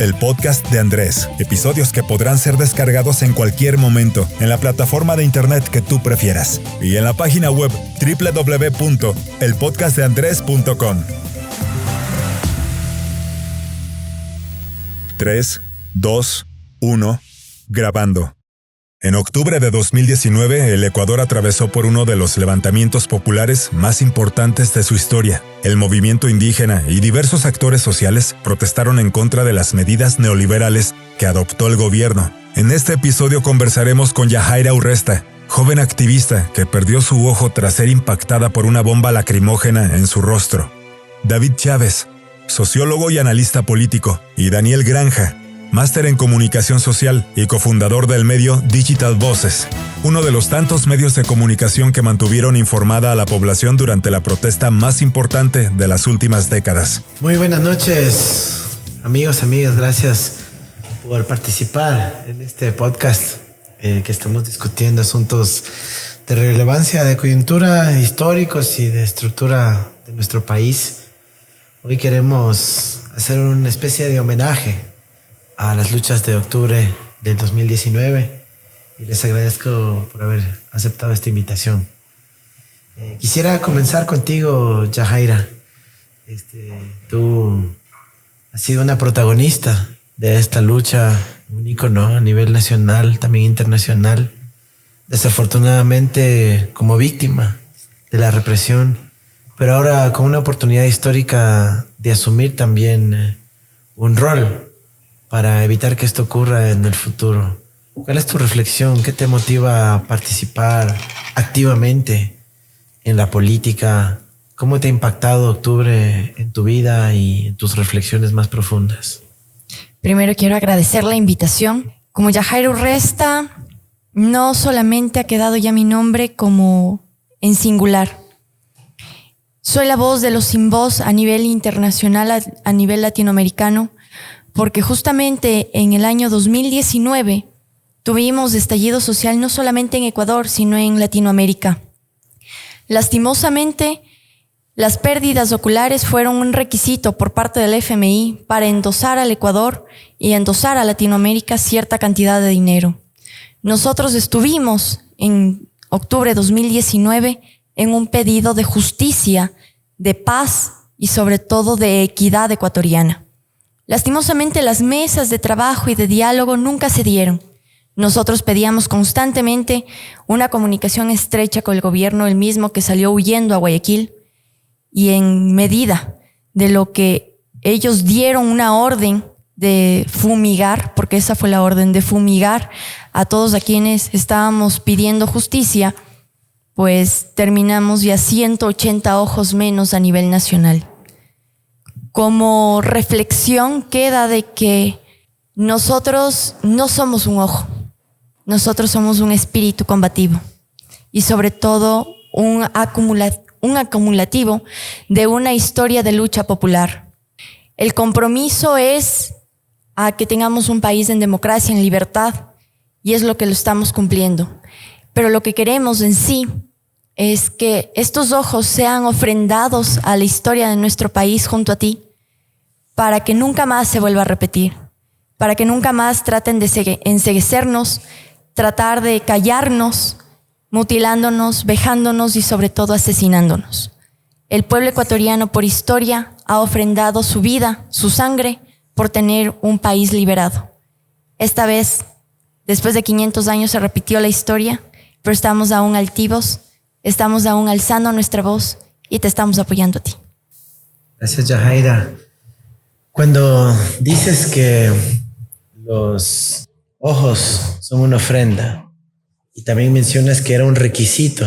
el podcast de Andrés. Episodios que podrán ser descargados en cualquier momento, en la plataforma de internet que tú prefieras. Y en la página web www.elpodcastdeandres.com. 3, 2, 1, grabando. En octubre de 2019, el Ecuador atravesó por uno de los levantamientos populares más importantes de su historia. El movimiento indígena y diversos actores sociales protestaron en contra de las medidas neoliberales que adoptó el gobierno. En este episodio conversaremos con Yajaira Urresta, joven activista que perdió su ojo tras ser impactada por una bomba lacrimógena en su rostro. David Chávez, sociólogo y analista político, y Daniel Granja, máster en comunicación social y cofundador del medio Digital Voices, uno de los tantos medios de comunicación que mantuvieron informada a la población durante la protesta más importante de las últimas décadas. Muy buenas noches, amigos, amigas. Gracias por participar en este podcast que estamos discutiendo asuntos de relevancia, de coyuntura, históricos y de estructura de nuestro país. Hoy queremos hacer una especie de homenaje a las luchas de octubre del 2019 y les agradezco por haber aceptado esta invitación. Quisiera comenzar contigo, Yajaira. Tú has sido una protagonista de esta lucha, un ícono a nivel nacional, también internacional, desafortunadamente como víctima de la represión, pero ahora con una oportunidad histórica de asumir también un rol para evitar que esto ocurra en el futuro. ¿Cuál es tu reflexión? ¿Qué te motiva a participar activamente en la política? ¿Cómo te ha impactado octubre en tu vida y en tus reflexiones más profundas? Primero quiero agradecer la invitación. Como Yajaira Urresta, no solamente ha quedado ya mi nombre como en singular. Soy la voz de los sin voz a nivel internacional, a nivel latinoamericano, porque justamente en el año 2019 tuvimos estallido social no solamente en Ecuador, sino en Latinoamérica. Lastimosamente, las pérdidas oculares fueron un requisito por parte del FMI para endosar al Ecuador y endosar a Latinoamérica cierta cantidad de dinero. Nosotros estuvimos en octubre de 2019 en un pedido de justicia, de paz y sobre todo de equidad ecuatoriana. Lastimosamente, las mesas de trabajo y de diálogo nunca se dieron. Nosotros pedíamos constantemente una comunicación estrecha con el gobierno, el mismo que salió huyendo a Guayaquil, y en medida de lo que ellos dieron una orden de fumigar, porque esa fue la orden de fumigar a todos a quienes estábamos pidiendo justicia, pues terminamos ya 180 ojos menos a nivel nacional. Como reflexión queda de que nosotros no somos un ojo, nosotros somos un espíritu combativo y sobre todo un acumulativo de una historia de lucha popular. El compromiso es a que tengamos un país en democracia, en libertad, y es lo que lo estamos cumpliendo. Pero lo que queremos en sí es que estos ojos sean ofrendados a la historia de nuestro país junto a ti, para que nunca más se vuelva a repetir, para que nunca más traten de enceguecernos, tratar de callarnos, mutilándonos, vejándonos y sobre todo asesinándonos. El pueblo ecuatoriano por historia ha ofrendado su vida, su sangre, por tener un país liberado. Esta vez, después de 500 años, se repitió la historia, pero estamos aún altivos, estamos aún alzando nuestra voz y te estamos apoyando a ti. Gracias, Yajaira. Cuando dices que los ojos son una ofrenda y también mencionas que era un requisito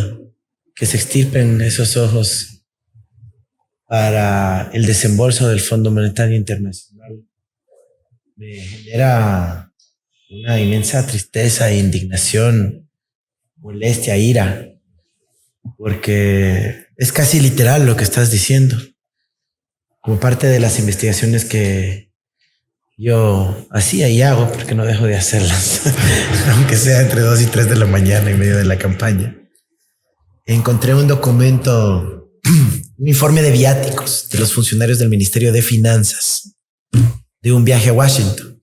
que se extirpen esos ojos para el desembolso del Fondo Monetario Internacional, me genera una inmensa tristeza, indignación, molestia, ira, porque es casi literal lo que estás diciendo. Como parte de las investigaciones que yo hacía y hago, porque no dejo de hacerlas, aunque sea entre 2 y 3 de la mañana en medio de la campaña, encontré un documento, un informe de viáticos de los funcionarios del Ministerio de Finanzas de un viaje a Washington.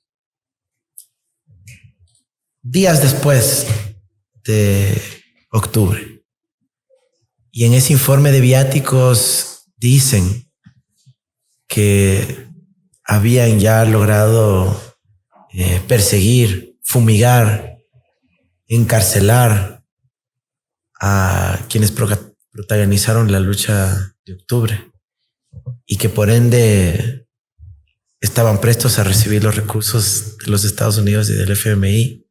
Días después de octubre. Y en ese informe de viáticos dicen que habían ya logrado perseguir, fumigar, encarcelar a quienes protagonizaron la lucha de octubre y que por ende estaban prestos a recibir los recursos de los Estados Unidos y del FMI.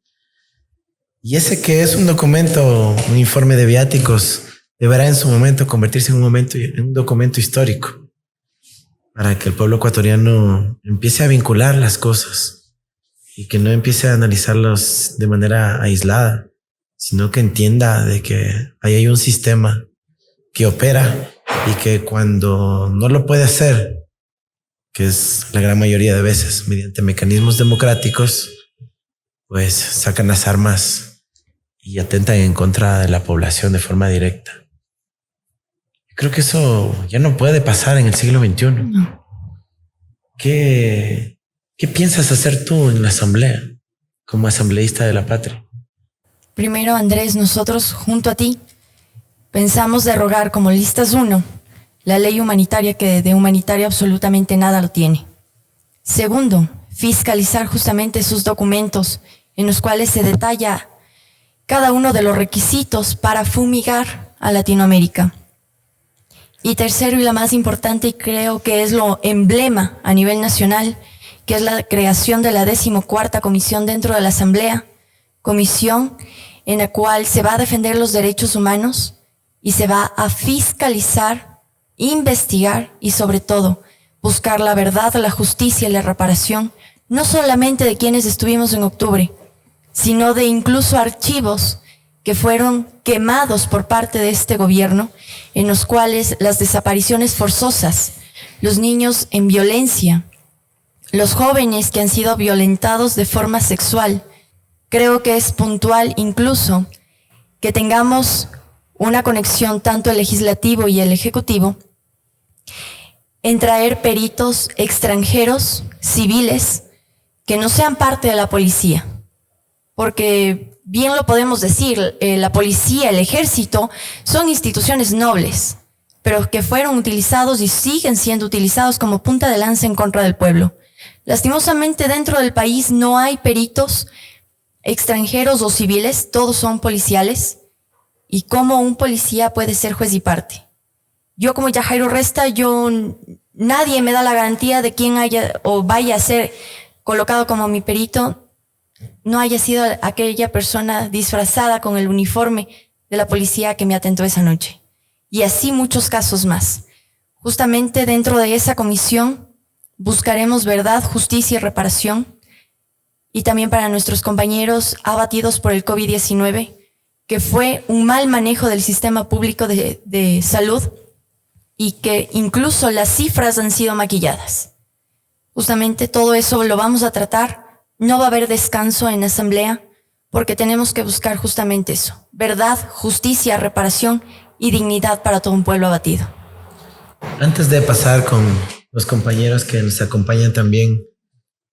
Y ese que es un documento, un informe de viáticos, deberá en su momento convertirse en un documento histórico para que el pueblo ecuatoriano empiece a vincular las cosas y que no empiece a analizarlos de manera aislada, sino que entienda de que ahí hay un sistema que opera y que cuando no lo puede hacer, que es la gran mayoría de veces mediante mecanismos democráticos, pues sacan las armas y atentan en contra de la población de forma directa. Creo que eso ya no puede pasar en el siglo XXI. No. ¿Qué piensas hacer tú en la asamblea como asambleísta de la patria? Primero, Andrés, nosotros junto a ti pensamos derogar como listas 1 la ley humanitaria que de humanitario absolutamente nada lo tiene. Segundo, fiscalizar justamente sus documentos en los cuales se detalla cada uno de los requisitos para fumigar a Latinoamérica. Y tercero, y la más importante, y creo que es lo emblema a nivel nacional, que es la creación de la 14ª comisión dentro de la Asamblea, comisión en la cual se va a defender los derechos humanos y se va a fiscalizar, investigar y sobre todo buscar la verdad, la justicia y la reparación, no solamente de quienes estuvimos en octubre, sino de incluso archivos que fueron quemados por parte de este gobierno, en los cuales las desapariciones forzosas, los niños en violencia, los jóvenes que han sido violentados de forma sexual. Creo que es puntual incluso que tengamos una conexión tanto el legislativo y el ejecutivo en traer peritos extranjeros, civiles, que no sean parte de la policía. Porque bien lo podemos decir, la policía, el ejército son instituciones nobles, pero que fueron utilizados y siguen siendo utilizados como punta de lanza en contra del pueblo. Lastimosamente dentro del país no hay peritos extranjeros o civiles, todos son policiales. ¿Y cómo un policía puede ser juez y parte? Yo como Yajairo Resta, nadie me da la garantía de quién haya o vaya a ser colocado como mi perito no haya sido aquella persona disfrazada con el uniforme de la policía que me atentó esa noche. Y así muchos casos más. Justamente dentro de esa comisión buscaremos verdad, justicia y reparación. Y también para nuestros compañeros abatidos por el COVID-19, que fue un mal manejo del sistema público de salud y que incluso las cifras han sido maquilladas. Justamente todo eso lo vamos a tratar. No va a haber descanso en la asamblea porque tenemos que buscar justamente eso. Verdad, justicia, reparación y dignidad para todo un pueblo abatido. Antes de pasar con los compañeros que nos acompañan también,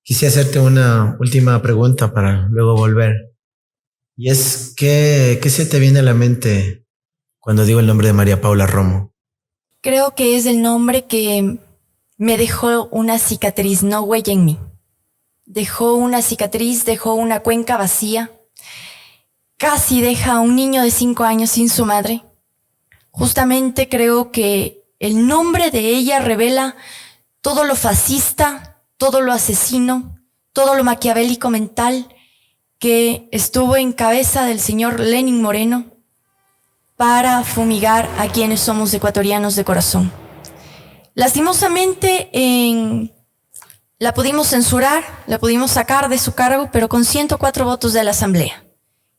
quisiera hacerte una última pregunta para luego volver. Y es, ¿qué se te viene a la mente cuando digo el nombre de María Paula Romo? Creo que es el nombre que me dejó una cicatriz, no huella en mí. Dejó una cicatriz, dejó una cuenca vacía. Casi deja a un niño de 5 años sin su madre. Justamente creo que el nombre de ella revela todo lo fascista, todo lo asesino, todo lo maquiavélico mental que estuvo en cabeza del señor Lenín Moreno para fumigar a quienes somos ecuatorianos de corazón. Lastimosamente la pudimos censurar, la pudimos sacar de su cargo, pero con 104 votos de la asamblea.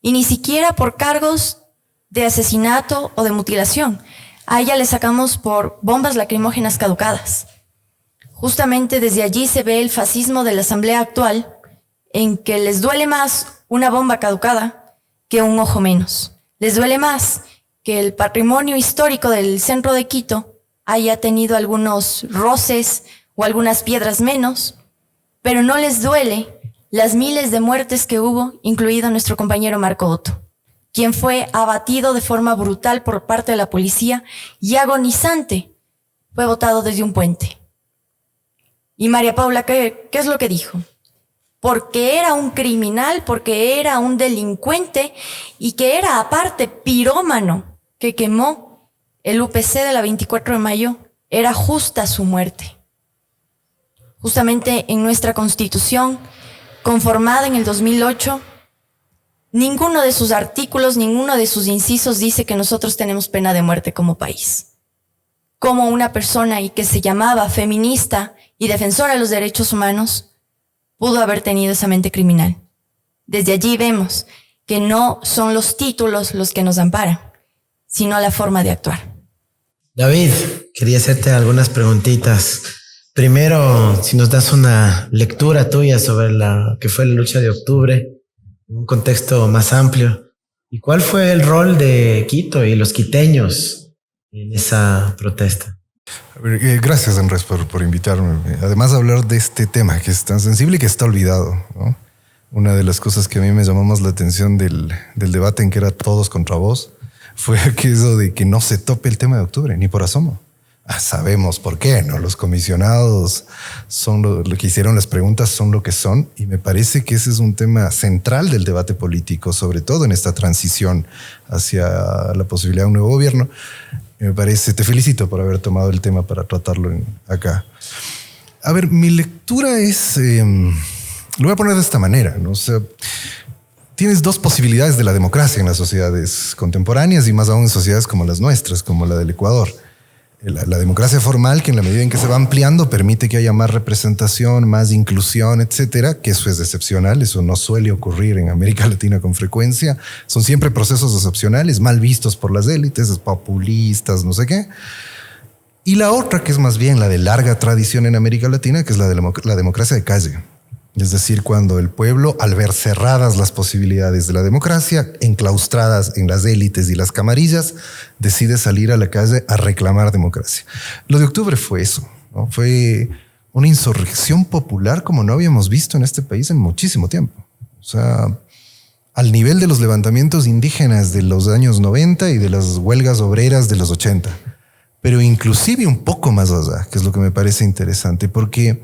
Y ni siquiera por cargos de asesinato o de mutilación. A ella le sacamos por bombas lacrimógenas caducadas. Justamente desde allí se ve el fascismo de la asamblea actual, en que les duele más una bomba caducada que un ojo menos. Les duele más que el patrimonio histórico del centro de Quito haya tenido algunos roces o algunas piedras menos pero no les duele las miles de muertes que hubo, incluido nuestro compañero Marco Otto, quien fue abatido de forma brutal por parte de la policía y agonizante fue botado desde un puente. Y María Paula, ¿qué es lo que dijo? Porque era un criminal, porque era un delincuente y que era aparte pirómano que quemó el UPC de la 24 de mayo, era justa su muerte. Justamente en nuestra Constitución, conformada en el 2008, ninguno de sus artículos, ninguno de sus incisos dice que nosotros tenemos pena de muerte como país. Como una persona y que se llamaba feminista y defensora de los derechos humanos pudo haber tenido esa mente criminal. Desde allí vemos que no son los títulos los que nos amparan, sino la forma de actuar. David, quería hacerte algunas preguntitas. Primero, si nos das una lectura tuya sobre la que fue la lucha de octubre, en un contexto más amplio. ¿Y cuál fue el rol de Quito y los quiteños en esa protesta? Gracias, Andrés, por invitarme. Además de hablar de este tema que es tan sensible y que está olvidado, ¿no? Una de las cosas que a mí me llamó más la atención del debate en que era todos contra vos fue aquello de que no se tope el tema de octubre, ni por asomo. Sabemos por qué, ¿no? Los comisionados son lo que hicieron las preguntas, son lo que son, y me parece que ese es un tema central del debate político, sobre todo en esta transición hacia la posibilidad de un nuevo gobierno. Me parece, te felicito por haber tomado el tema para tratarlo acá. A ver, mi lectura es, lo voy a poner de esta manera, ¿no? O sea, tienes dos posibilidades de la democracia en las sociedades contemporáneas y más aún en sociedades como las nuestras, como la del Ecuador. La democracia formal, que en la medida en que se va ampliando permite que haya más representación, más inclusión, etcétera, que eso es excepcional, eso no suele ocurrir en América Latina con frecuencia. Son siempre procesos excepcionales, mal vistos por las élites, populistas, no sé qué. Y la otra, que es más bien la de larga tradición en América Latina, que es la de la democracia de calle. Es decir, cuando el pueblo, al ver cerradas las posibilidades de la democracia, enclaustradas en las élites y las camarillas, decide salir a la calle a reclamar democracia. Lo de octubre fue eso, ¿no? Fue una insurrección popular como no habíamos visto en este país en muchísimo tiempo. O sea, al nivel de los levantamientos indígenas de los años 90 y de las huelgas obreras de los 80. Pero inclusive un poco más allá, que es lo que me parece interesante, porque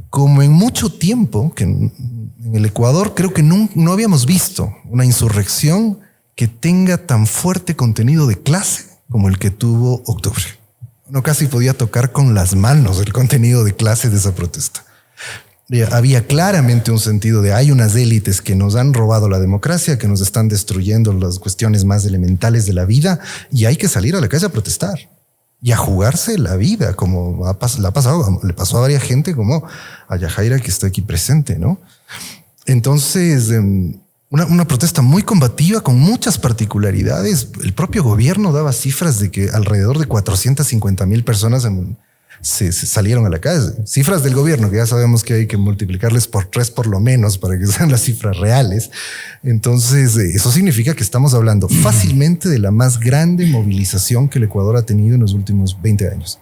como en mucho tiempo, que en el Ecuador creo que no habíamos visto una insurrección que tenga tan fuerte contenido de clase como el que tuvo octubre. Uno casi podía tocar con las manos el contenido de clase de esa protesta. Había claramente un sentido de hay unas élites que nos han robado la democracia, que nos están destruyendo las cuestiones más elementales de la vida y hay que salir a la calle a protestar. Y a jugarse la vida, como le pasó a varias gente, como a Yajaira, que está aquí presente, ¿no? Entonces, una protesta muy combativa, con muchas particularidades. El propio gobierno daba cifras de que alrededor de 450,000 personas se salieron a la calle. Cifras del gobierno, que ya sabemos que hay que multiplicarles por 3 por lo menos para que sean las cifras reales. Entonces, eso significa que estamos hablando fácilmente de la más grande movilización que el Ecuador ha tenido en los últimos 20 años.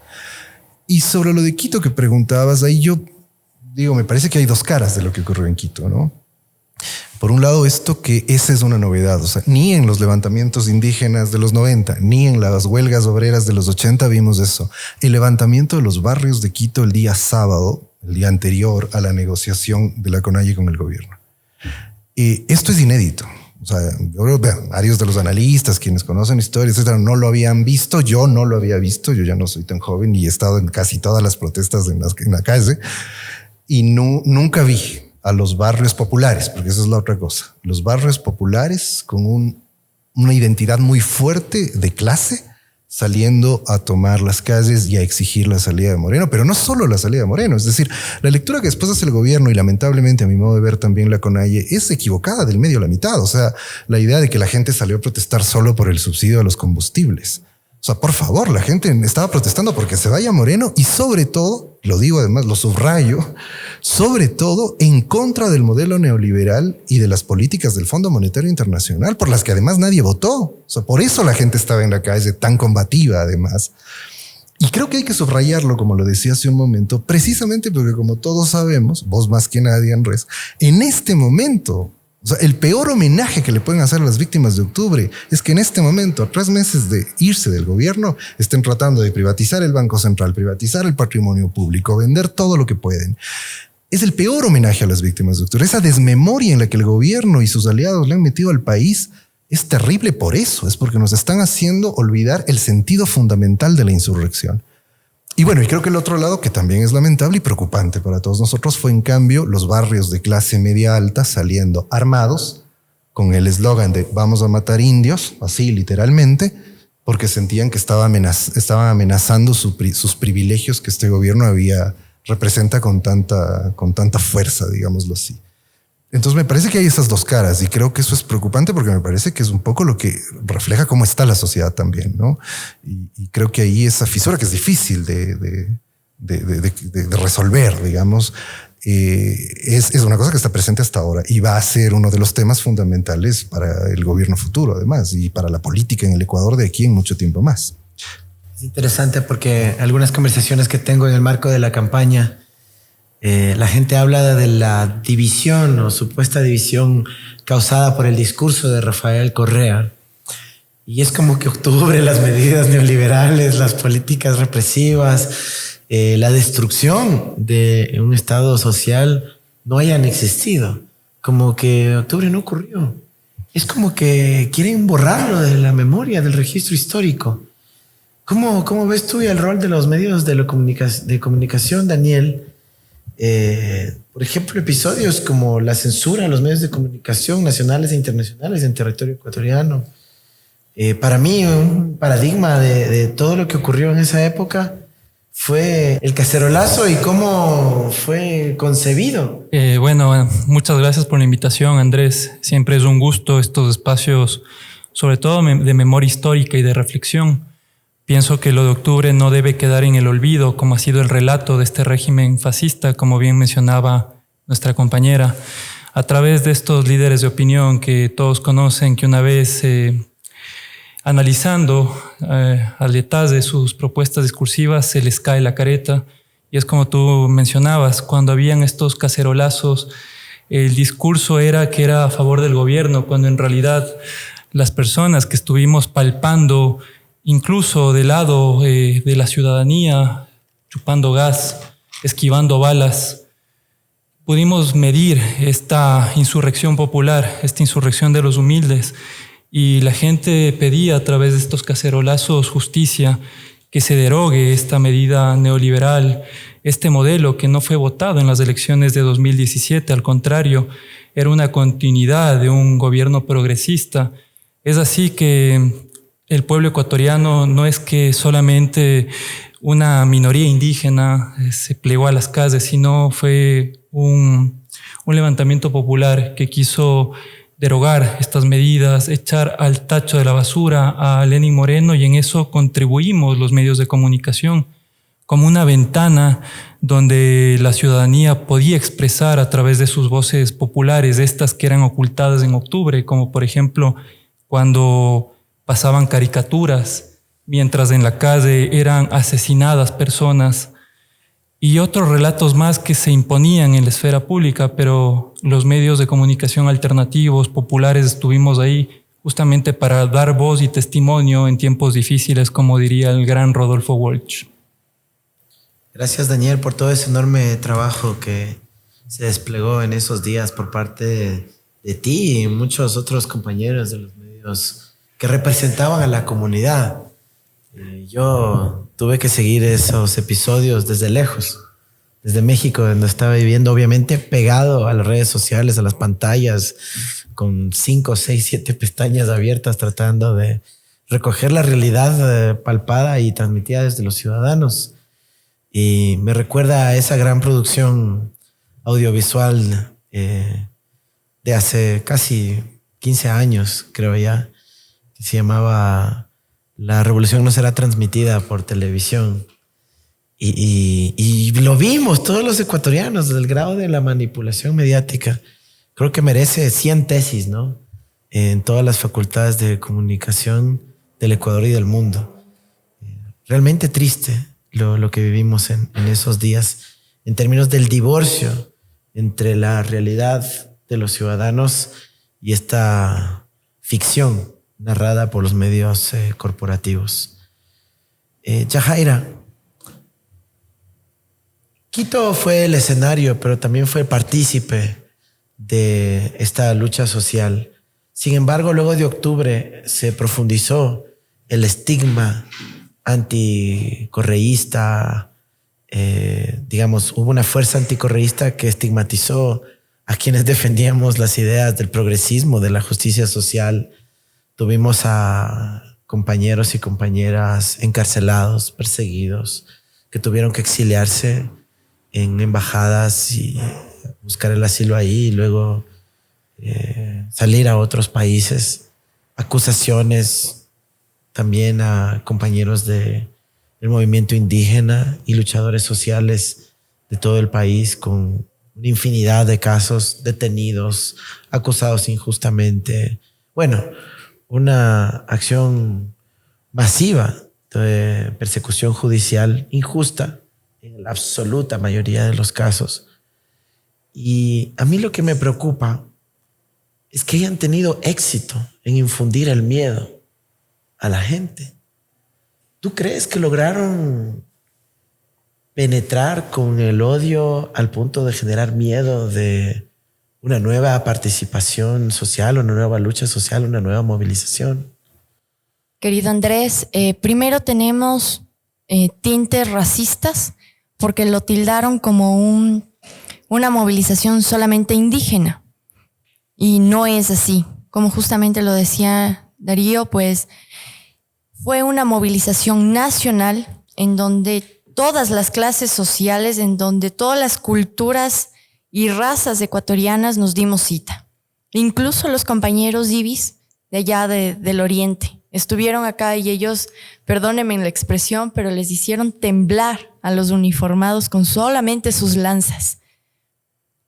Y sobre lo de Quito que preguntabas, ahí yo digo, me parece que hay dos caras de lo que ocurrió en Quito, ¿no? Por un lado, esto que esa es una novedad, o sea, ni en los levantamientos indígenas de los 90, ni en las huelgas obreras de los 80 vimos eso. El levantamiento de los barrios de Quito el día sábado, el día anterior a la negociación de la CONAIE con el gobierno. Esto es inédito. O sea, varios de los analistas, quienes conocen historias, etcétera, no lo habían visto. Yo no lo había visto. Yo ya no soy tan joven y he estado en casi todas las protestas en la calle y nunca vi a los barrios populares, porque esa es la otra cosa. Los barrios populares con una identidad muy fuerte de clase saliendo a tomar las calles y a exigir la salida de Moreno, pero no solo la salida de Moreno. Es decir, la lectura que después hace el gobierno y lamentablemente a mi modo de ver también la CONAIE es equivocada del medio a la mitad. O sea, la idea de que la gente salió a protestar solo por el subsidio a los combustibles. O sea, por favor, la gente estaba protestando porque se vaya Moreno y sobre todo, lo digo además, lo subrayo, sobre todo en contra del modelo neoliberal y de las políticas del Fondo Monetario Internacional, por las que además nadie votó. O sea, por eso la gente estaba en la calle tan combativa además. Y creo que hay que subrayarlo, como lo decía hace un momento, precisamente porque como todos sabemos, vos más que nadie, Andrés, en este momento, o sea, el peor homenaje que le pueden hacer a las víctimas de octubre es que en este momento, a 3 meses de irse del gobierno, estén tratando de privatizar el Banco Central, privatizar el patrimonio público, vender todo lo que pueden. Es el peor homenaje a las víctimas de octubre. Esa desmemoria en la que el gobierno y sus aliados le han metido al país es terrible por eso. Es porque nos están haciendo olvidar el sentido fundamental de la insurrección. Y bueno, y creo que el otro lado, que también es lamentable y preocupante para todos nosotros, fue en cambio los barrios de clase media alta saliendo armados con el eslogan de vamos a matar indios, así literalmente, porque sentían que estaban amenazando sus privilegios que este gobierno representa con tanta fuerza, digámoslo así. Entonces me parece que hay esas dos caras y creo que eso es preocupante porque me parece que es un poco lo que refleja cómo está la sociedad también, ¿no? Y creo que ahí esa fisura que es difícil de resolver, digamos, es una cosa que está presente hasta ahora y va a ser uno de los temas fundamentales para el gobierno futuro, además, y para la política en el Ecuador de aquí en mucho tiempo más. Es interesante porque algunas conversaciones que tengo en el marco de la campaña, la gente habla de la división o supuesta división causada por el discurso de Rafael Correa. Y es como que octubre, las medidas neoliberales, las políticas represivas, la destrucción de un Estado social no hayan existido. Como que octubre no ocurrió. Es como que quieren borrarlo de la memoria, del registro histórico. ¿Cómo ves tú el rol de los medios de comunicación, Daniel? Por ejemplo, episodios como la censura a los medios de comunicación nacionales e internacionales en territorio ecuatoriano. Para mí, un paradigma de todo lo que ocurrió en esa época fue el cacerolazo y cómo fue concebido. Bueno, muchas gracias por la invitación, Andrés. Siempre es un gusto estos espacios, sobre todo de memoria histórica y de reflexión. Pienso que lo de octubre no debe quedar en el olvido, como ha sido el relato de este régimen fascista, como bien mencionaba nuestra compañera, a través de estos líderes de opinión que todos conocen, que una vez analizando al detalle sus propuestas discursivas se les cae la careta. Y es como tú mencionabas, cuando habían estos cacerolazos, el discurso era que era a favor del gobierno, cuando en realidad las personas que estuvimos palpando incluso del lado de la ciudadanía, chupando gas, esquivando balas, pudimos medir esta insurrección popular, esta insurrección de los humildes, y la gente pedía a través de estos cacerolazos justicia, que se derogue esta medida neoliberal, este modelo que no fue votado en las elecciones de 2017, al contrario, era una continuidad de un gobierno progresista. Es así que el pueblo ecuatoriano no es que solamente una minoría indígena se plegó a las calles, sino fue un levantamiento popular que quiso derogar estas medidas, echar al tacho de la basura a Lenín Moreno, y en eso contribuimos los medios de comunicación como una ventana donde la ciudadanía podía expresar a través de sus voces populares, estas que eran ocultadas en octubre, como por ejemplo cuando pasaban caricaturas, mientras en la calle eran asesinadas personas, y otros relatos más que se imponían en la esfera pública, pero los medios de comunicación alternativos, populares, estuvimos ahí justamente para dar voz y testimonio en tiempos difíciles, como diría el gran Rodolfo Walsh. Gracias, Daniel, por todo ese enorme trabajo que se desplegó en esos días por parte de ti y muchos otros compañeros de los medios que representaban a la comunidad. Yo tuve que seguir esos episodios desde lejos, desde México, donde estaba viviendo, obviamente pegado a las redes sociales, a las pantallas, con 5, 6, 7 pestañas abiertas, tratando de recoger la realidad palpada y transmitida desde los ciudadanos. Y me recuerda a esa gran producción audiovisual de hace casi 15 años, creo ya, que se llamaba La Revolución no será transmitida por televisión. Y lo vimos todos los ecuatorianos, del grado de la manipulación mediática. Creo que merece 100 tesis, ¿no? En todas las facultades de comunicación del Ecuador y del mundo. realmente triste lo que vivimos en esos días en términos del divorcio entre la realidad de los ciudadanos y esta ficción narrada por los medios corporativos. Yajaira, Quito fue el escenario, pero también fue partícipe de esta lucha social. Sin embargo, luego de octubre se profundizó el estigma anticorreísta. Digamos, hubo una fuerza anticorreísta que estigmatizó a quienes defendíamos las ideas del progresismo, de la justicia social. Tuvimos a compañeros y compañeras encarcelados, perseguidos, que tuvieron que exiliarse en embajadas y buscar el asilo ahí y luego salir a otros países. Acusaciones también a compañeros del movimiento indígena y luchadores sociales de todo el país, con una infinidad de casos, detenidos, acusados injustamente. Bueno, una acción masiva de persecución judicial injusta en la absoluta mayoría de los casos. Y a mí lo que me preocupa es que hayan tenido éxito en infundir el miedo a la gente. ¿Tú crees que lograron penetrar con el odio al punto de generar miedo de una nueva participación social, una nueva lucha social, una nueva movilización? Querido Andrés, primero tenemos tintes racistas porque lo tildaron como una movilización solamente indígena. Y no es así. Como justamente lo decía Darío, pues fue una movilización nacional en donde todas las clases sociales, en donde todas las culturas y razas ecuatorianas nos dimos cita. Incluso los compañeros ibis de allá del oriente estuvieron acá y ellos, perdónenme la expresión, pero les hicieron temblar a los uniformados con solamente sus lanzas.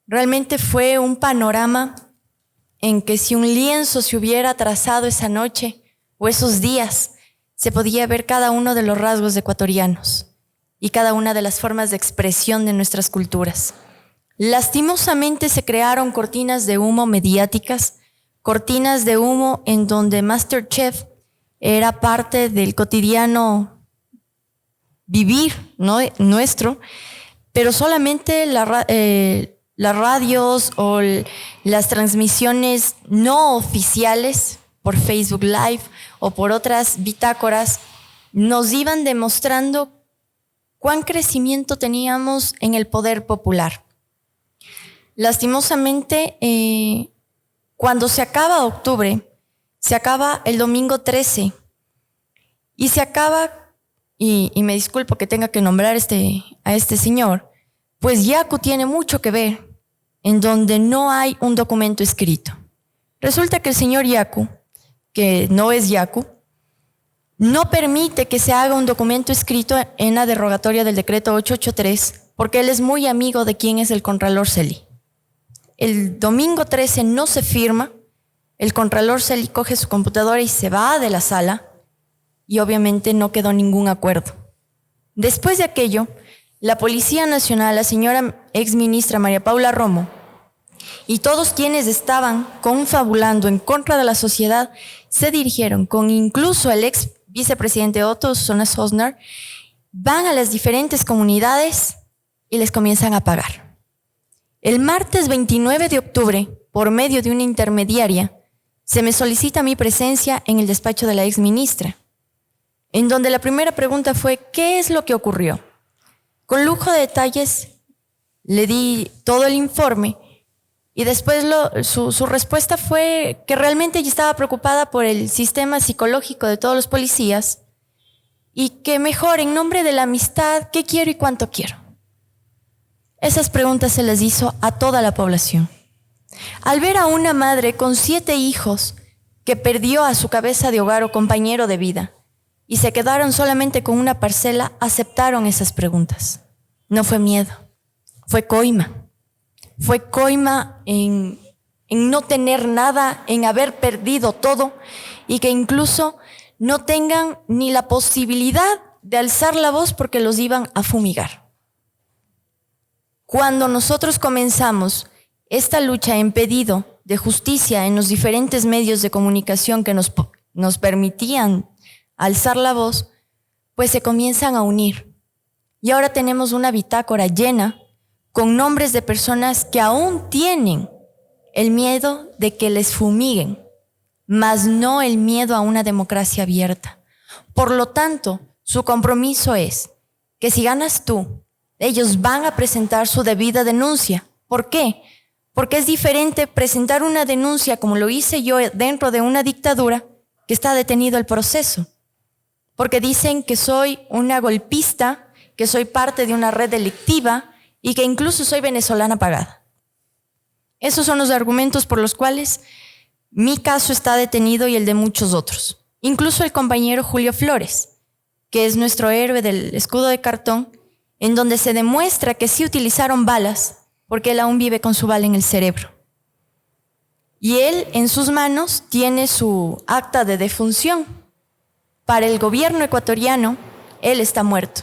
Realmente fue un panorama en que si un lienzo se hubiera trazado esa noche o esos días, se podía ver cada uno de los rasgos ecuatorianos y cada una de las formas de expresión de nuestras culturas. Lastimosamente se crearon cortinas de humo mediáticas, cortinas de humo en donde MasterChef era parte del cotidiano vivir, ¿no? Nuestro, pero solamente las radios o las transmisiones no oficiales por Facebook Live o por otras bitácoras nos iban demostrando cuán crecimiento teníamos en el poder popular. Lastimosamente, cuando se acaba octubre, se acaba el domingo 13 y se acaba, y me disculpo que tenga que nombrar a este señor, pues Yaku tiene mucho que ver en donde no hay un documento escrito. Resulta que el señor Yaku, que no es Yaku, no permite que se haga un documento escrito en la derogatoria del decreto 883 porque él es muy amigo de quien es el Contralor Celi. El domingo 13 no se firma, el Contralor Celi coge su computadora y se va de la sala y obviamente no quedó ningún acuerdo. Después de aquello, la Policía Nacional, la señora exministra María Paula Romo y todos quienes estaban confabulando en contra de la sociedad se dirigieron con incluso el ex vicepresidente Otto Sosnar, van a las diferentes comunidades y les comienzan a pagar. El martes 29 de octubre, por medio de una intermediaria, se me solicita mi presencia en el despacho de la exministra, en donde la primera pregunta fue ¿qué es lo que ocurrió? Con lujo de detalles le di todo el informe y después su respuesta fue que realmente ella estaba preocupada por el sistema psicológico de todos los policías y que mejor en nombre de la amistad, ¿qué quiero y cuánto quiero? Esas preguntas se les hizo a toda la población. Al ver a una madre con 7 hijos que perdió a su cabeza de hogar o compañero de vida y se quedaron solamente con una parcela, aceptaron esas preguntas. No fue miedo, fue coima. Fue coima en no tener nada, en haber perdido todo y que incluso no tengan ni la posibilidad de alzar la voz porque los iban a fumigar. Cuando nosotros comenzamos esta lucha en pedido de justicia en los diferentes medios de comunicación que nos permitían alzar la voz, pues se comienzan a unir. Y ahora tenemos una bitácora llena con nombres de personas que aún tienen el miedo de que les fumiguen, mas no el miedo a una democracia abierta. Por lo tanto, su compromiso es que si ganas tú, ellos van a presentar su debida denuncia. ¿Por qué? Porque es diferente presentar una denuncia como lo hice yo dentro de una dictadura que está detenido el proceso. Porque dicen que soy una golpista, que soy parte de una red delictiva y que incluso soy venezolana pagada. Esos son los argumentos por los cuales mi caso está detenido y el de muchos otros. Incluso el compañero Julio Flores, que es nuestro héroe del escudo de cartón, en donde se demuestra que sí utilizaron balas, porque él aún vive con su bala en el cerebro. Y él en sus manos tiene su acta de defunción. Para el gobierno ecuatoriano, él está muerto.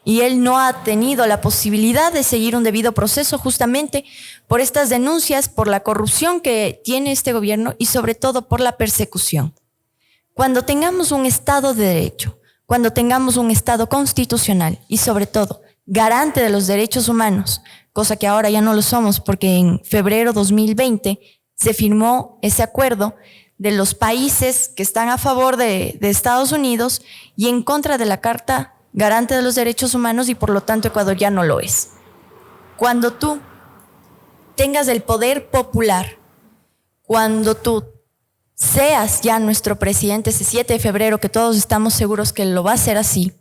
Y él no ha tenido la posibilidad de seguir un debido proceso justamente por estas denuncias, por la corrupción que tiene este gobierno y sobre todo por la persecución. Cuando tengamos un Estado de Derecho, cuando tengamos un Estado constitucional y sobre todo garante de los derechos humanos, cosa que ahora ya no lo somos porque en febrero 2020 se firmó ese acuerdo de los países que están a favor de Estados Unidos y en contra de la Carta Garante de los Derechos Humanos y por lo tanto Ecuador ya no lo es. Cuando tú tengas el poder popular, cuando tú seas ya nuestro presidente ese 7 de febrero, que todos estamos seguros que lo va a hacer así,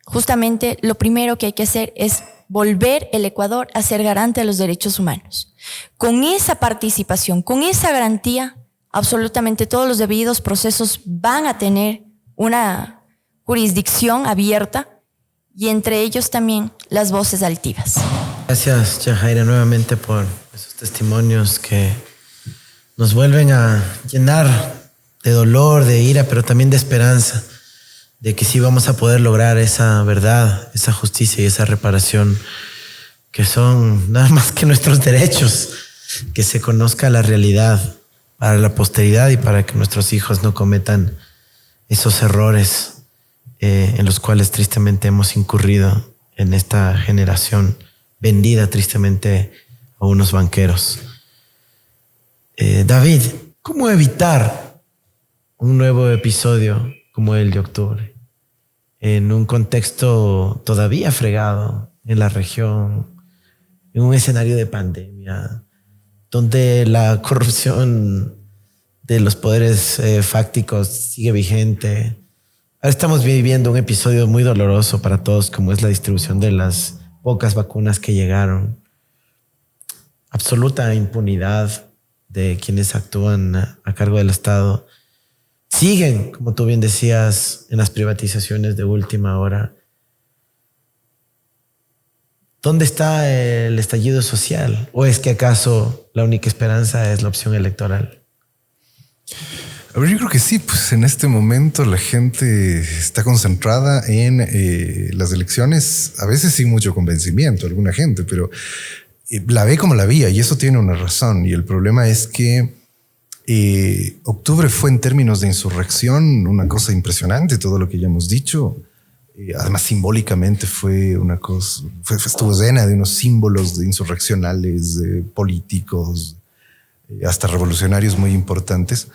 justamente lo primero que hay que hacer es volver el Ecuador a ser garante de los derechos humanos. Con esa participación, con esa garantía, absolutamente todos los debidos procesos van a tener una jurisdicción abierta y entre ellos también las voces altivas. Gracias, Yajaira, nuevamente por esos testimonios que nos vuelven a llenar de dolor, de ira, pero también de esperanza, de que sí vamos a poder lograr esa verdad, esa justicia y esa reparación, que son nada más que nuestros derechos, que se conozca la realidad para la posteridad y para que nuestros hijos no cometan esos errores en los cuales tristemente hemos incurrido en esta generación vendida tristemente a unos banqueros. David, ¿cómo evitar un nuevo episodio como el de octubre en un contexto todavía fregado en la región, en un escenario de pandemia, donde la corrupción de los poderes fácticos sigue vigente? Ahora estamos viviendo un episodio muy doloroso para todos, como es la distribución de las pocas vacunas que llegaron. Absoluta impunidad de quienes actúan a cargo del Estado. Siguen, como tú bien decías, en las privatizaciones de última hora. ¿Dónde está el estallido social? ¿O es que acaso la única esperanza es la opción electoral? A ver, yo creo que sí, pues en este momento la gente está concentrada en las elecciones, a veces sin mucho convencimiento, alguna gente, pero la ve como la vía y eso tiene una razón. Y el problema es que octubre fue en términos de insurrección una cosa impresionante, todo lo que ya hemos dicho. Además, simbólicamente fue una cosa, estuvo llena de unos símbolos insurreccionales, políticos, hasta revolucionarios muy importantes.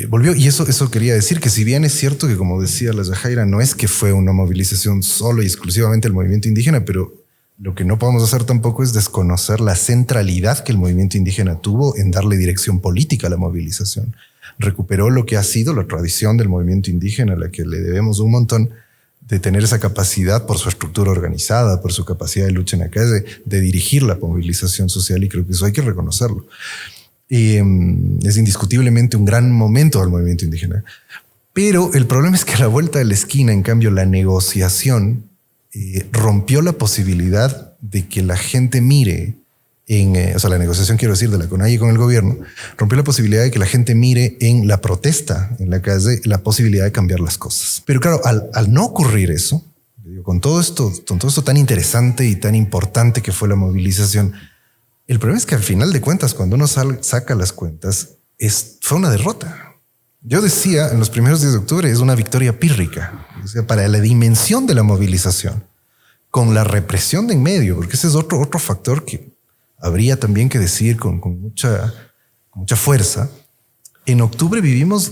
Volvió, y eso quería decir que si bien es cierto que, como decía la Yajaira, no es que fue una movilización solo y exclusivamente del movimiento indígena, pero lo que no podemos hacer tampoco es desconocer la centralidad que el movimiento indígena tuvo en darle dirección política a la movilización. Recuperó lo que ha sido la tradición del movimiento indígena, a la que le debemos un montón, de tener esa capacidad por su estructura organizada, por su capacidad de lucha en la calle, de dirigir la movilización social, y creo que eso hay que reconocerlo. Es indiscutiblemente un gran momento del movimiento indígena. Pero el problema es que a la vuelta de la esquina, en cambio, la negociación rompió la posibilidad de que la gente mire la negociación, quiero decir, de la CONAIE con el gobierno, rompió la posibilidad de que la gente mire en la protesta en la calle la posibilidad de cambiar las cosas. Pero claro, al no ocurrir eso, con todo esto tan interesante y tan importante que fue la movilización, el problema es que al final de cuentas, cuando uno saca las cuentas, fue una derrota. Yo decía en los primeros días de octubre, es una victoria pírrica, o sea, para la dimensión de la movilización, con la represión de en medio, porque ese es otro factor que habría también que decir con mucha fuerza. En octubre vivimos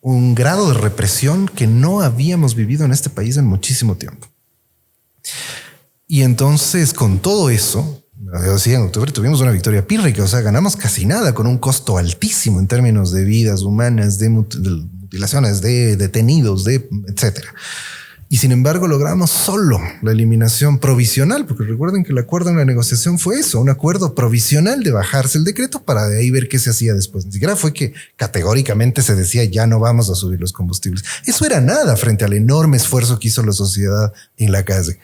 un grado de represión que no habíamos vivido en este país en muchísimo tiempo. Y entonces, con todo eso, yo decía, en octubre tuvimos una victoria pírrica, o sea, ganamos casi nada con un costo altísimo en términos de vidas humanas, de mutilaciones, de detenidos, etcétera. Y sin embargo logramos solo la eliminación provisional, porque recuerden que el acuerdo en la negociación fue eso, un acuerdo provisional de bajarse el decreto para de ahí ver qué se hacía después. Ni siquiera fue que categóricamente se decía ya no vamos a subir los combustibles. Eso era nada frente al enorme esfuerzo que hizo la sociedad en la calle.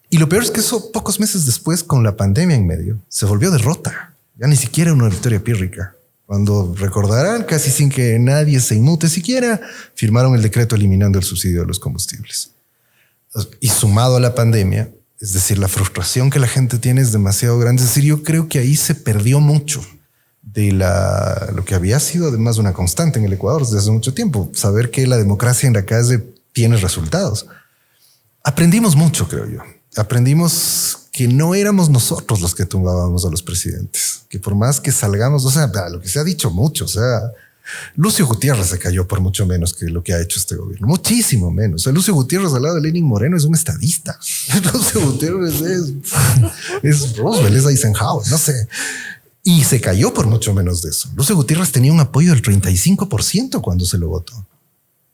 Y lo peor es que eso pocos meses después, con la pandemia en medio, se volvió derrota. Ya ni siquiera una victoria pírrica. Cuando recordarán, casi sin que nadie se inmute siquiera, firmaron el decreto eliminando el subsidio de los combustibles. Y sumado a la pandemia, es decir, la frustración que la gente tiene es demasiado grande. Es decir, yo creo que ahí se perdió mucho de lo que había sido además una constante en el Ecuador desde hace mucho tiempo. Saber que la democracia en la calle tiene resultados. Aprendimos mucho, creo yo. Aprendimos que no éramos nosotros los que tumbábamos a los presidentes, que por más que salgamos, o sea, lo que se ha dicho mucho, o sea, Lucio Gutiérrez se cayó por mucho menos que lo que ha hecho este gobierno, muchísimo menos. O sea, Lucio Gutiérrez al lado de Lenin Moreno es un estadista. Lucio Gutiérrez es Roosevelt, es Eisenhower, no sé. Y se cayó por mucho menos de eso. Lucio Gutiérrez tenía un apoyo del 35% cuando se lo votó.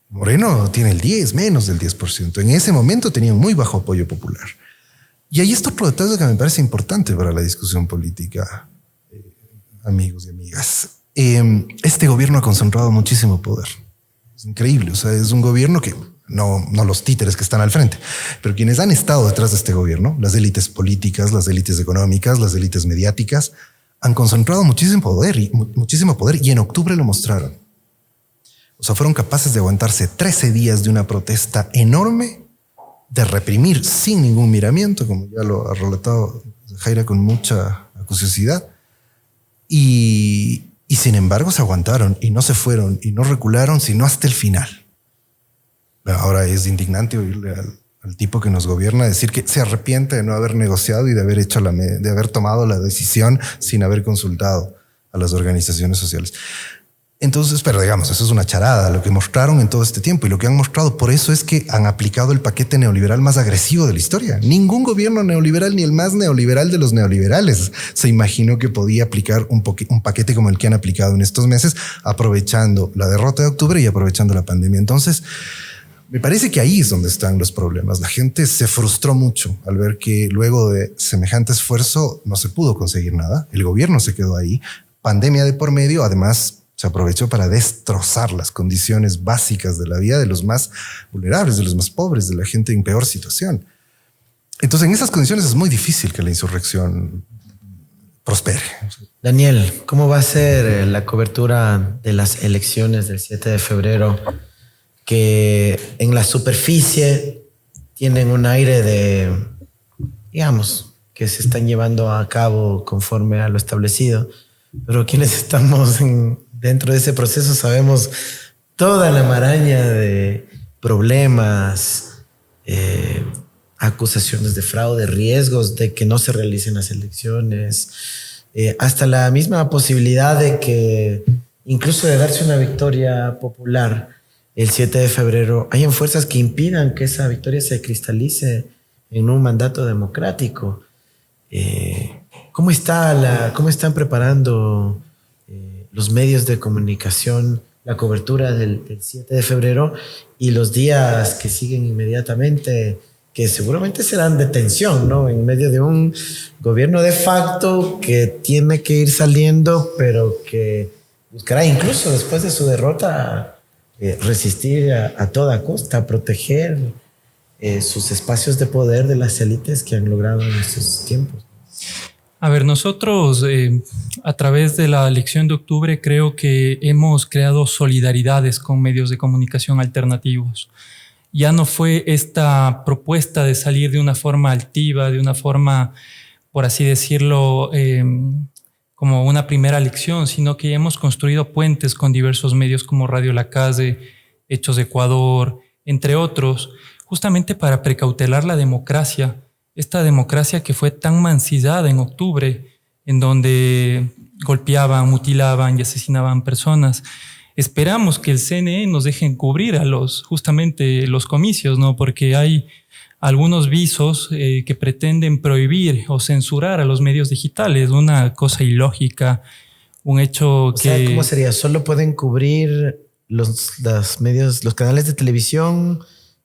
Moreno tiene el 10, menos del 10%. En ese momento tenía un muy bajo apoyo popular. Y ahí está otro detalle que me parece importante para la discusión política, amigos y amigas. Este gobierno ha concentrado muchísimo poder. Es increíble. O sea, es un gobierno que no los títeres que están al frente, pero quienes han estado detrás de este gobierno, las élites políticas, las élites económicas, las élites mediáticas, han concentrado muchísimo poder y en octubre lo mostraron. O sea, fueron capaces de aguantarse 13 días de una protesta enorme, de reprimir sin ningún miramiento, como ya lo ha relatado Jaira con mucha acuciosidad, y sin embargo se aguantaron y no se fueron y no recularon sino hasta el final. Ahora es indignante oírle al tipo que nos gobierna decir que se arrepiente de no haber negociado y de haber tomado la decisión sin haber consultado a las organizaciones sociales. Entonces, pero digamos, eso es una charada, lo que mostraron en todo este tiempo y lo que han mostrado. Por eso es que han aplicado el paquete neoliberal más agresivo de la historia. Ningún gobierno neoliberal, ni el más neoliberal de los neoliberales, se imaginó que podía aplicar un paquete como el que han aplicado en estos meses, aprovechando la derrota de octubre y aprovechando la pandemia. Entonces, me parece que ahí es donde están los problemas. La gente se frustró mucho al ver que luego de semejante esfuerzo no se pudo conseguir nada. El gobierno se quedó ahí. Pandemia de por medio, además se aprovechó para destrozar las condiciones básicas de la vida de los más vulnerables, de los más pobres, de la gente en peor situación. Entonces, en esas condiciones es muy difícil que la insurrección prospere. Daniel, ¿cómo va a ser la cobertura de las elecciones del 7 de febrero? Que en la superficie tienen un aire de, digamos, que se están llevando a cabo conforme a lo establecido, pero quienes estamos dentro de ese proceso sabemos toda la maraña de problemas, acusaciones de fraude, riesgos de que no se realicen las elecciones, hasta la misma posibilidad de que incluso de darse una victoria popular el 7 de febrero, hayan fuerzas que impidan que esa victoria se cristalice en un mandato democrático. ¿Cómo están preparando los medios de comunicación la cobertura del 7 de febrero y los días que siguen inmediatamente, que seguramente serán de tensión, ¿no? En medio de un gobierno de facto que tiene que ir saliendo, pero que buscará incluso después de su derrota resistir a toda costa, proteger sus espacios de poder de las élites que han logrado en estos tiempos. A ver, nosotros a través de la elección de octubre creo que hemos creado solidaridades con medios de comunicación alternativos. Ya no fue esta propuesta de salir de una forma altiva, de una forma, por así decirlo, como una primera lección, sino que hemos construido puentes con diversos medios como Radio La Calle, Hechos de Ecuador, entre otros, justamente para precautelar la democracia, esta democracia que fue tan mancillada en octubre, en donde golpeaban, mutilaban y asesinaban personas. Esperamos que el CNE nos deje cubrir a justamente los comicios, ¿no? Porque hay algunos visos que pretenden prohibir o censurar a los medios digitales, una cosa ilógica, un hecho que... O sea, ¿cómo sería? ¿Solo pueden cubrir los medios, los canales de televisión,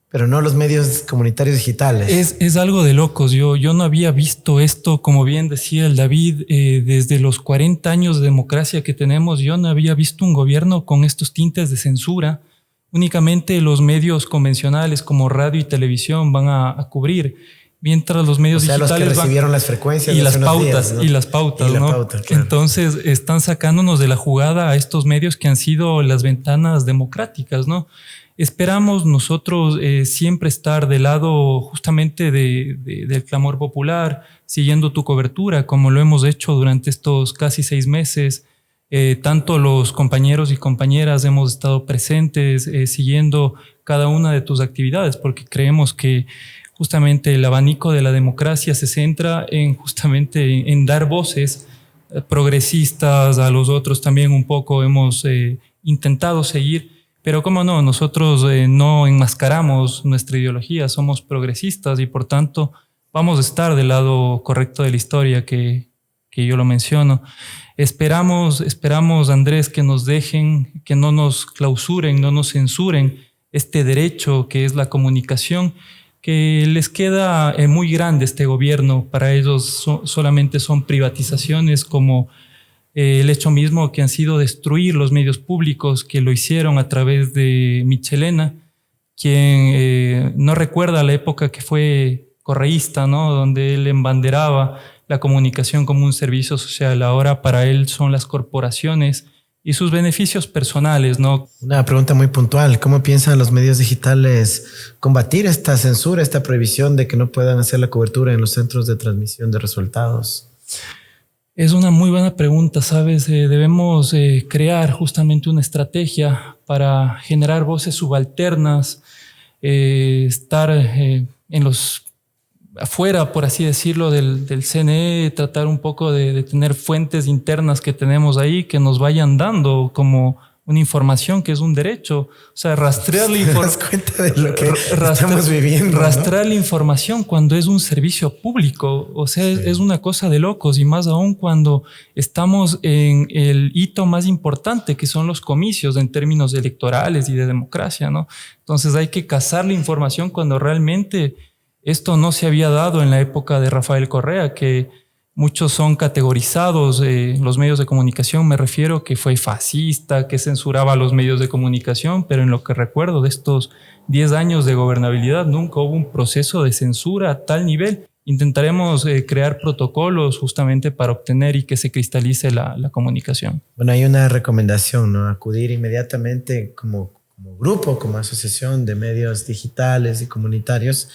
pero no los medios comunitarios digitales? Es algo de locos. Yo no había visto esto, como bien decía el David, desde los 40 años de democracia que tenemos. Yo no había visto un gobierno con estos tintes de censura. Únicamente los medios convencionales como radio y televisión van a cubrir, mientras los medios digitales los que recibieron las frecuencias y las pautas, días, ¿no? y las pautas, ¿no? Pauta, claro. Entonces están sacándonos de la jugada a estos medios que han sido las ventanas democráticas, ¿no? Esperamos nosotros siempre estar del lado justamente del clamor popular, siguiendo tu cobertura, como lo hemos hecho durante estos casi 6 meses. Tanto los compañeros y compañeras hemos estado presentes, siguiendo cada una de tus actividades, porque creemos que justamente el abanico de la democracia se centra justamente en dar voces progresistas a los otros. También un poco hemos intentado seguir. Pero cómo no, nosotros no enmascaramos nuestra ideología, somos progresistas y por tanto vamos a estar del lado correcto de la historia que yo lo menciono. Esperamos, Andrés, que nos dejen, que no nos clausuren, no nos censuren este derecho que es la comunicación, que les queda muy grande este gobierno. Para ellos solamente son privatizaciones como el hecho mismo que han sido destruir los medios públicos, que lo hicieron a través de Michelena, quien no recuerda la época que fue correísta, ¿no? Donde él embanderaba la comunicación como un servicio social. Ahora para él son las corporaciones y sus beneficios personales, ¿no? Una pregunta muy puntual. ¿Cómo piensan los medios digitales combatir esta censura, esta prohibición de que no puedan hacer la cobertura en los centros de transmisión de resultados? Es una muy buena pregunta, ¿sabes? Debemos crear justamente una estrategia para generar voces subalternas, estar en los afuera, por así decirlo, del CNE, tratar un poco de tener fuentes internas que tenemos ahí que nos vayan dando como una información que es un derecho. O sea, rastrear la información. ¿Te das cuenta de lo que estamos viviendo? Rastrear, ¿no? la información cuando es un servicio público. O sea, sí, es una cosa de locos, y más aún cuando estamos en el hito más importante, que son los comicios en términos electorales y de democracia, ¿no? Entonces hay que cazar la información cuando realmente esto no se había dado en la época de Rafael Correa, que muchos son categorizados, los medios de comunicación, me refiero, que fue fascista, que censuraba los medios de comunicación, pero en lo que recuerdo de estos 10 años de gobernabilidad nunca hubo un proceso de censura a tal nivel. Intentaremos crear protocolos justamente para obtener y que se cristalice la comunicación. Bueno, hay una recomendación, ¿no? Acudir inmediatamente como grupo, como asociación de medios digitales y comunitarios,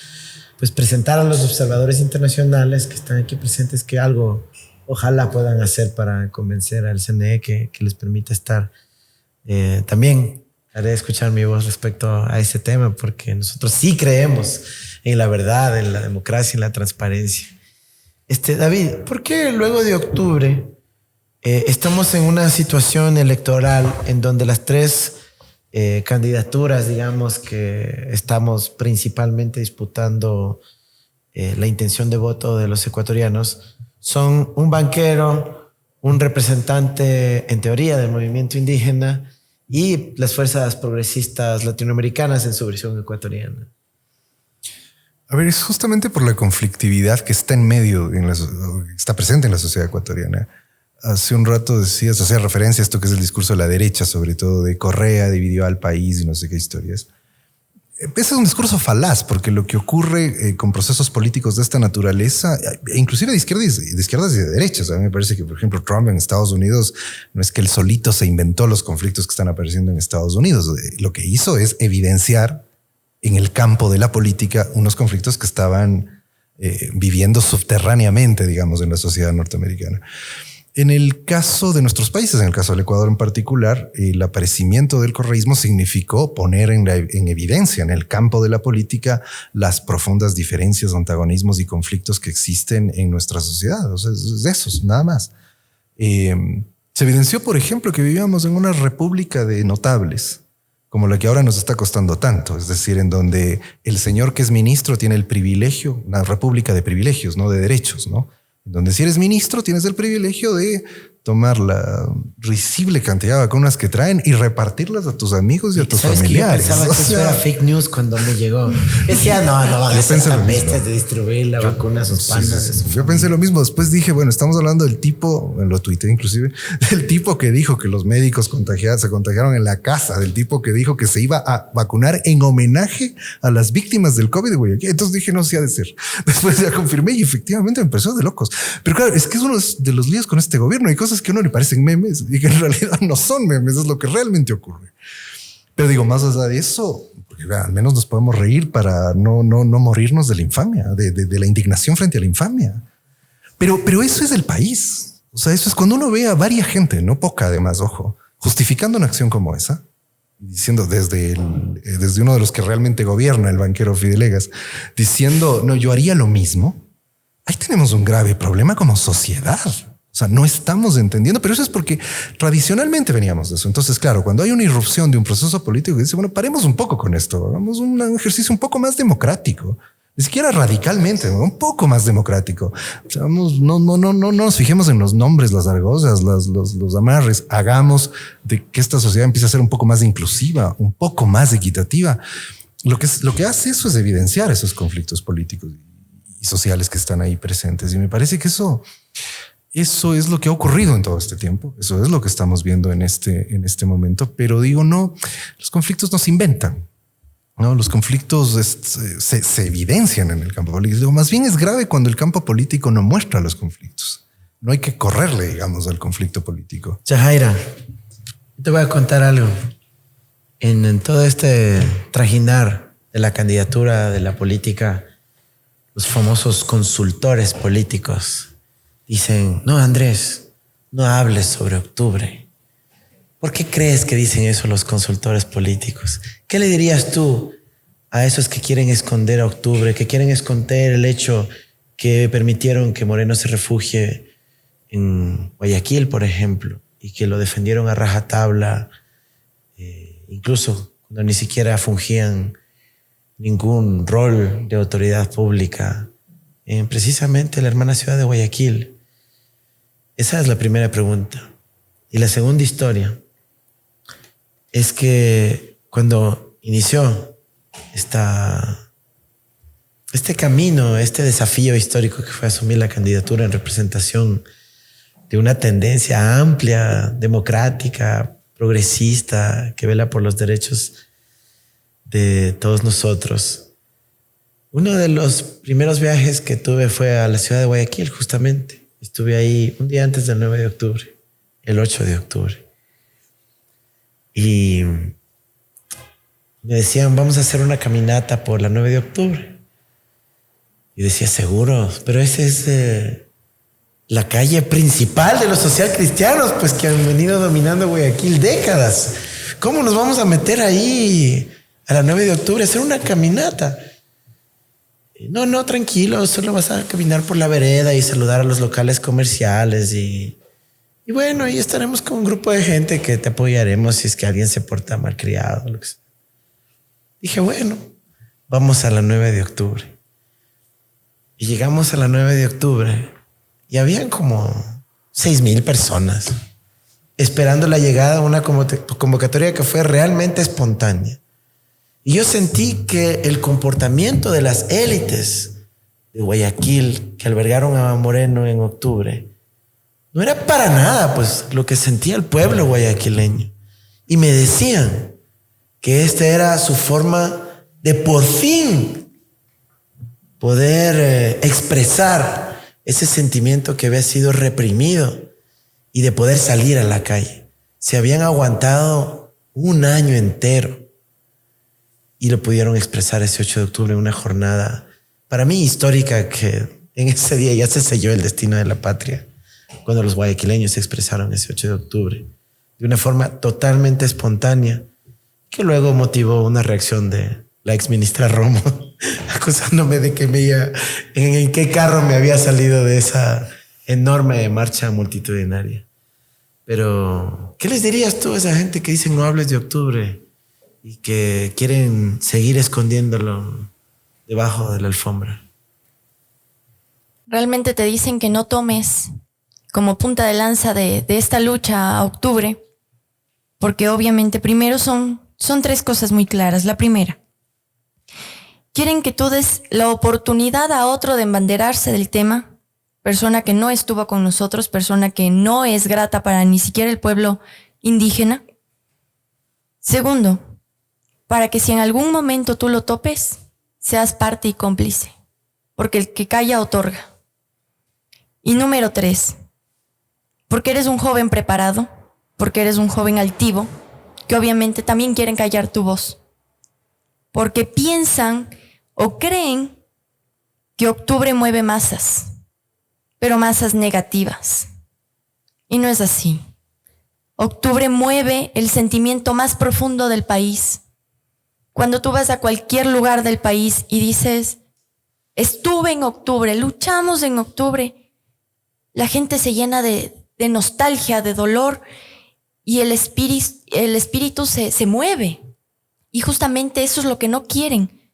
pues presentar a los observadores internacionales que están aquí presentes que algo ojalá puedan hacer para convencer al CNE que les permita estar. También haré escuchar mi voz respecto a ese tema, porque nosotros sí creemos en la verdad, en la democracia, en la transparencia. David, ¿por qué luego de octubre estamos en una situación electoral en donde las tres candidaturas, digamos, que estamos principalmente disputando la intención de voto de los ecuatorianos, son un banquero, un representante en teoría del movimiento indígena y las fuerzas progresistas latinoamericanas en su versión ecuatoriana? A ver, es justamente por la conflictividad que está en medio, está presente en la sociedad ecuatoriana. Hace un rato hacía referencia a esto que es el discurso de la derecha, sobre todo de Correa, dividió al país y no sé qué historias. Ese es un discurso falaz, porque lo que ocurre con procesos políticos de esta naturaleza, inclusive de izquierdas y de derechas, a mí me parece que, por ejemplo, Trump en Estados Unidos no es que él solito se inventó los conflictos que están apareciendo en Estados Unidos. Lo que hizo es evidenciar en el campo de la política unos conflictos que estaban viviendo subterráneamente, digamos, en la sociedad norteamericana. En el caso de nuestros países, en el caso del Ecuador en particular, el aparecimiento del correísmo significó poner en evidencia en el campo de la política las profundas diferencias, antagonismos y conflictos que existen en nuestra sociedad. O sea, es de esos, nada más. Se evidenció, por ejemplo, que vivíamos en una república de notables, como la que ahora nos está costando tanto. Es decir, en donde el señor que es ministro tiene el privilegio, una república de privilegios, no de derechos, ¿no? Donde si eres ministro tienes el privilegio de tomar la risible cantidad de vacunas que traen y repartirlas a tus amigos y a tus familiares. Yo pensaba que eso era fake news cuando me llegó. Decía, no van a ser tan bestias de distribuir la vacuna a sus panas. Sí. Yo pensé lo mismo. Después dije, bueno, estamos hablando del tipo, lo tuiteé inclusive, del tipo que dijo que los médicos se contagiaron en la casa, del tipo que dijo que se iba a vacunar en homenaje a las víctimas del COVID, güey. Entonces dije, no, sí ha de ser. Después ya confirmé y efectivamente me pareció de locos. Pero claro, es que es uno de los líos con este gobierno. Hay cosas que a uno le parecen memes y que en realidad no son memes, es lo que realmente ocurre. Pero digo, más allá de eso, porque al menos nos podemos reír para no morirnos de la infamia, de la indignación frente a la infamia. Pero eso es el país. O sea, eso es cuando uno ve a varias gente, no poca además, ojo, justificando una acción como esa, diciendo desde uno de los que realmente gobierna, el banquero Fidelegas, diciendo, no, yo haría lo mismo. Ahí tenemos un grave problema como sociedad. O sea, no estamos entendiendo, pero eso es porque tradicionalmente veníamos de eso. Entonces, claro, cuando hay una irrupción de un proceso político que dice, bueno, paremos un poco con esto, hagamos un ejercicio un poco más democrático, ni siquiera radicalmente, ¿no? Un poco más democrático. O sea, no nos fijemos en los nombres, las argollas, los amarres. Hagamos de que esta sociedad empiece a ser un poco más inclusiva, un poco más equitativa. Lo que hace eso es evidenciar esos conflictos políticos y sociales que están ahí presentes. Y me parece que eso es lo que ha ocurrido en todo este tiempo. Eso es lo que estamos viendo en este momento. Pero digo, no, los conflictos no se inventan. No, los conflictos se evidencian en el campo político. Más bien es grave cuando el campo político no muestra los conflictos. No hay que correrle, digamos, al conflicto político. Yajaira, te voy a contar algo. En todo este trajinar de la candidatura, de la política, los famosos consultores políticos dicen, no, Andrés, no hables sobre octubre. ¿Por qué crees que dicen eso los consultores políticos? ¿Qué le dirías tú a esos que quieren esconder a octubre, que quieren esconder el hecho que permitieron que Moreno se refugie en Guayaquil, por ejemplo, y que lo defendieron a rajatabla, incluso cuando ni siquiera fungían ningún rol de autoridad pública en precisamente la hermana ciudad de Guayaquil? Esa es la primera pregunta. Y la segunda historia es que cuando inició este camino, este desafío histórico que fue asumir la candidatura en representación de una tendencia amplia, democrática, progresista, que vela por los derechos de todos nosotros, uno de los primeros viajes que tuve fue a la ciudad de Guayaquil, justamente. Estuve ahí un día antes del 9 de octubre, el 8 de octubre. Y me decían, vamos a hacer una caminata por la 9 de octubre. Y decía, seguro, pero esa es la calle principal de los socialcristianos, pues que han venido dominando Guayaquil décadas. ¿Cómo nos vamos a meter ahí a la 9 de octubre a hacer una caminata? No, tranquilo, solo vas a caminar por la vereda y saludar a los locales comerciales y bueno, ahí estaremos con un grupo de gente que te apoyaremos si es que alguien se porta malcriado. Lo que sea. Dije, bueno, vamos a la 9 de octubre. Y llegamos a la 9 de octubre y habían como 6,000 personas esperando la llegada de una convocatoria que fue realmente espontánea. Y yo sentí que el comportamiento de las élites de Guayaquil que albergaron a Moreno en octubre no era para nada pues lo que sentía el pueblo guayaquileño. Y me decían que esta era su forma de por fin poder expresar ese sentimiento que había sido reprimido y de poder salir a la calle. Se habían aguantado un año entero y lo pudieron expresar ese 8 de octubre en una jornada para mí histórica, que en ese día ya se selló el destino de la patria, cuando los guayaquileños se expresaron ese 8 de octubre de una forma totalmente espontánea, que luego motivó una reacción de la exministra Romo acusándome de que en qué carro me había salido de esa enorme marcha multitudinaria. Pero, ¿qué les dirías tú a esa gente que dice no hables de octubre y que quieren seguir escondiéndolo debajo de la alfombra? Realmente te dicen que no tomes como punta de lanza de esta lucha a octubre, porque obviamente primero son 3 cosas muy claras. La primera, quieren que tú des la oportunidad a otro de embanderarse del tema, persona que no estuvo con nosotros, persona que no es grata para ni siquiera el pueblo indígena. Segundo, para que si en algún momento tú lo topes, seas parte y cómplice, porque el que calla otorga. Y número 3, porque eres un joven preparado, porque eres un joven altivo, que obviamente también quieren callar tu voz, porque piensan o creen que octubre mueve masas, pero masas negativas. Y no es así. Octubre mueve el sentimiento más profundo del país. Cuando tú vas a cualquier lugar del país y dices, estuve en octubre, luchamos en octubre, la gente se llena de nostalgia, de dolor, y el espíritu se mueve. Y justamente eso es lo que no quieren.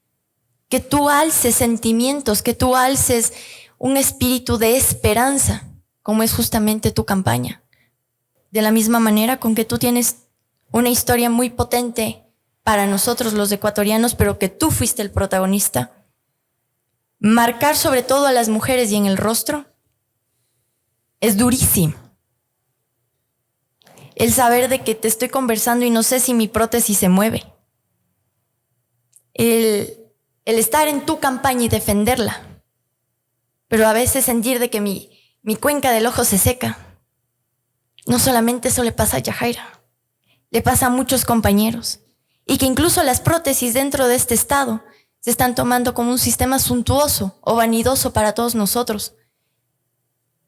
Que tú alces sentimientos, que tú alces un espíritu de esperanza, como es justamente tu campaña. De la misma manera con que tú tienes una historia muy potente para nosotros los ecuatorianos, pero que tú fuiste el protagonista. Marcar sobre todo a las mujeres y en el rostro es durísimo. El saber de que te estoy conversando y no sé si mi prótesis se mueve. El estar en tu campaña y defenderla. Pero a veces sentir de que mi cuenca del ojo se seca. No solamente eso le pasa a Yajaira, le pasa a muchos compañeros. Y que incluso las prótesis dentro de este estado se están tomando como un sistema suntuoso o vanidoso para todos nosotros.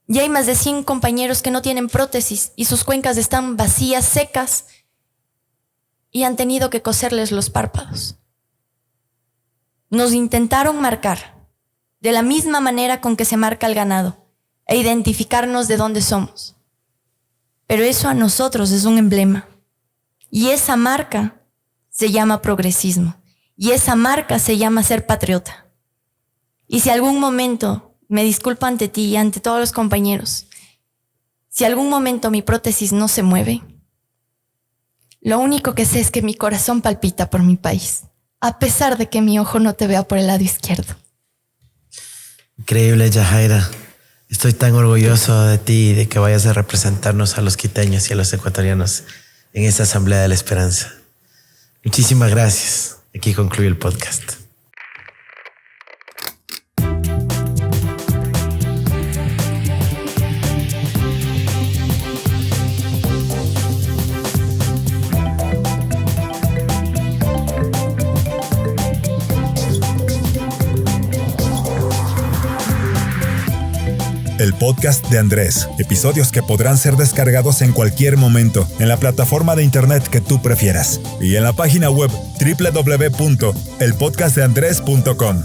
Y hay más de 100 compañeros que no tienen prótesis y sus cuencas están vacías, secas, y han tenido que coserles los párpados. Nos intentaron marcar de la misma manera con que se marca el ganado e identificarnos de dónde somos. Pero eso a nosotros es un emblema. Y esa marca se llama progresismo. Y esa marca se llama ser patriota. Y si algún momento, me disculpo ante ti y ante todos los compañeros, si algún momento mi prótesis no se mueve, lo único que sé es que mi corazón palpita por mi país, a pesar de que mi ojo no te vea por el lado izquierdo. Increíble, Yajaira. Estoy tan orgulloso de ti y de que vayas a representarnos a los quiteños y a los ecuatorianos en esta Asamblea de la Esperanza. Muchísimas gracias. Aquí concluye el podcast. El podcast de Andrés. Episodios que podrán ser descargados en cualquier momento en la plataforma de internet que tú prefieras y en la página web www.elpodcastdeandres.com.